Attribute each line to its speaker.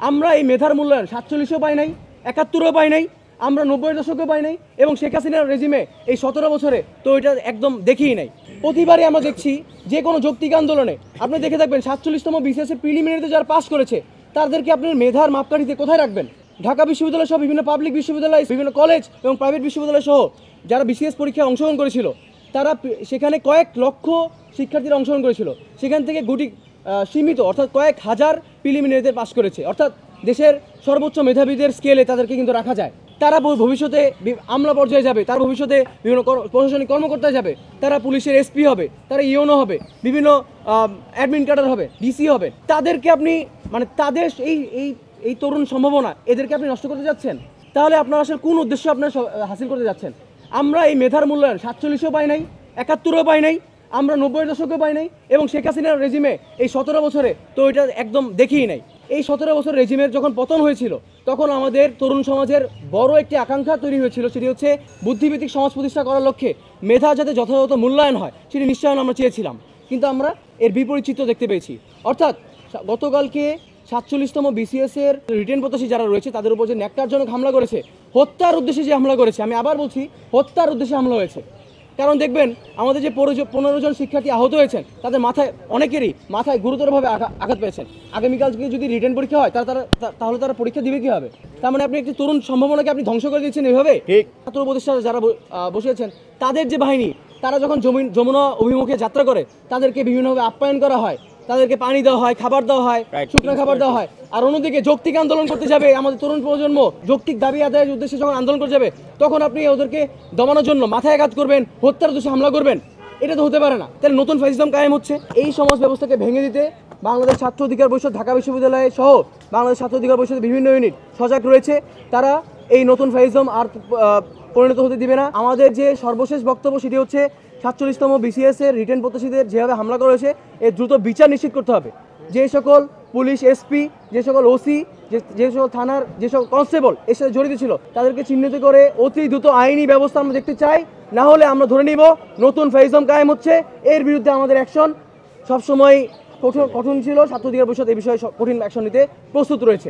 Speaker 1: আমরা এই মেধার মূল্যায়ন 47-ও পাই নাই, 71-ও পাই নাই, আমরা 90-এর দশকেও পাই নাই, এবং শেখ হাসিনার রেজিমে এই 17 বছরে তো এটা একদম দেখিই নাই। প্রতিবারই আমরা দেখছি যে কোনো যৌক্তিক আন্দোলনে আপনি দেখে থাকবেন 47তম বিসিএস প্রিলিমিনারিতে যারা পাস করেছে তাদেরকে আপনার মেধার মাপকাঠিতে কোথায় রাখবেন? ঢাকা বিশ্ববিদ্যালয় সহ বিভিন্ন পাবলিক বিশ্ববিদ্যালয়, বিভিন্ন কলেজ এবং প্রাইভেট বিশ্ববিদ্যালয় সহ যারা বিসিএস পরীক্ষায় অংশগ্রহণ করেছিল তারা সেখানে কয়েক লক্ষ শিক্ষার্থীরা অংশগ্রহণ করেছিল, সেখান থেকে গুটি সীমিত অর্থাৎ কয়েক হাজার প্রিলিমিনারিতে পাস করেছে। অর্থাৎ দেশের সর্বোচ্চ মেধাবীদের স্কেলে তাদেরকে কিন্তু রাখা যায়। তারা ভবিষ্যতে আমলা পর্যায়ে যাবে, তারা ভবিষ্যতে বিভিন্ন প্রশাসনিক কর্মকর্তায় যাবে, তারা পুলিশের এসপি হবে, তারা ইউনো হবে, বিভিন্ন অ্যাডমিন ক্যাডার হবে, ডিসি হবে। তাদেরকে আপনি মানে তাদের এই তরুণ সম্ভাবনা এদেরকে আপনি নষ্ট করতে যাচ্ছেন, তাহলে আপনার আসলে কোন উদ্দেশ্য আপনার হাসিল করতে যাচ্ছেন? আমরা এই মেধার মূল্যায়ন 47-ও পাই নাই, 71-ও পাই নাই, আমরা 90-এর দশকেও পাই নাই, এবং শেখ হাসিনার রেজিমে এই 17 বছরে তো এটা একদম দেখিই নাই। এই 17 বছর রেজিমের যখন পতন হয়েছিল তখন আমাদের তরুণ সমাজের বড় একটি আকাঙ্ক্ষা তৈরি হয়েছিল, সেটি হচ্ছে বুদ্ধিভিত্তিক সমাজ প্রতিষ্ঠা করার লক্ষ্যে মেধা যাতে যথাযথ মূল্যায়ন হয় সেটি নিশ্চয়ই আমরা চেয়েছিলাম, কিন্তু আমরা এর বিপরীত চিত্র দেখতে পেয়েছি। অর্থাৎ গতকালকে 47তম বিসিএসের রিটেন প্রত্যাশী যারা রয়েছে তাদের উপর যে ন্যাক্কারজনক হামলা করেছে, হত্যার উদ্দেশ্যে যে হামলা করেছে, আমি আবার বলছি হত্যার উদ্দেশ্যে হামলা হয়েছে। কারণ দেখবেন আমাদের যে 15 জন শিক্ষার্থী আহত হয়েছেন তাদের মাথায় অনেকেরই মাথায় গুরুতরভাবে আঘাত পেয়েছেন। আগামীকালকে যদি রিটেন পরীক্ষা হয় তাহলে তারা পরীক্ষা দিবে কীভাবে? তার মানে আপনি একটি তরুণ সম্ভাবনাকে আপনি ধ্বংস করে দিচ্ছেন এভাবে। ছাত্র উপদেষ্টা যারা বসিয়েছেন তাদের যে বাহিনী, তারা যখন যমুনা অভিমুখে যাত্রা করে তাদেরকে বিভিন্নভাবে আপ্যায়ন করা হয়, তাদেরকে পানি দেওয়া হয়, খাবার দেওয়া হয়, শুকনো খাবার দেওয়া হয়। আর অন্যদিকে যৌক্তিক আন্দোলন করতে যাবে আমাদের তরুণ প্রজন্ম, যৌক্তিক দাবি আদায়ের উদ্দেশ্যে যখন আন্দোলন করতে যাবে তখন আপনি ওদেরকে দমানোর জন্য মাথায় আঘাত করবেন, হত্যার উদ্দেশ্যে হামলা করবেন, এটা তো হতে পারে না। তাহলে নতুন ফ্যাসিজম কায়েম হচ্ছে। এই সমাজ ব্যবস্থাকে ভেঙে দিতে বাংলাদেশ ছাত্র অধিকার পরিষদ ঢাকা বিশ্ববিদ্যালয় সহ বাংলাদেশ ছাত্র অধিকার পরিষদের বিভিন্ন ইউনিট সজাগ রয়েছে। তারা এই নতুন ফ্যাসিজম আর পরিণত হতে দিবে না। আমাদের যে সর্বশেষ বক্তব্য সেটি হচ্ছে 47তম বিসিএসের রিটেন প্রত্যাশীদের যেভাবে হামলা করা হয়েছে এর দ্রুত বিচার নিশ্চিত করতে হবে। যে সকল পুলিশ এসপি, যে সকল ওসি, যে সকল থানার যে সকল কনস্টেবল এর সাথে জড়িত ছিল তাদেরকে চিহ্নিত করে অতি দ্রুত আইনি ব্যবস্থা আমরা দেখতে চাই। না হলে আমরা ধরে নিব নতুন ফ্যাসিজম কায়েম হচ্ছে। এর বিরুদ্ধে আমাদের অ্যাকশন সবসময় কঠোর ছিল। ছাত্র অধিকার পরিষদ এই বিষয়ে কঠিন অ্যাকশন নিতে প্রস্তুত রয়েছে।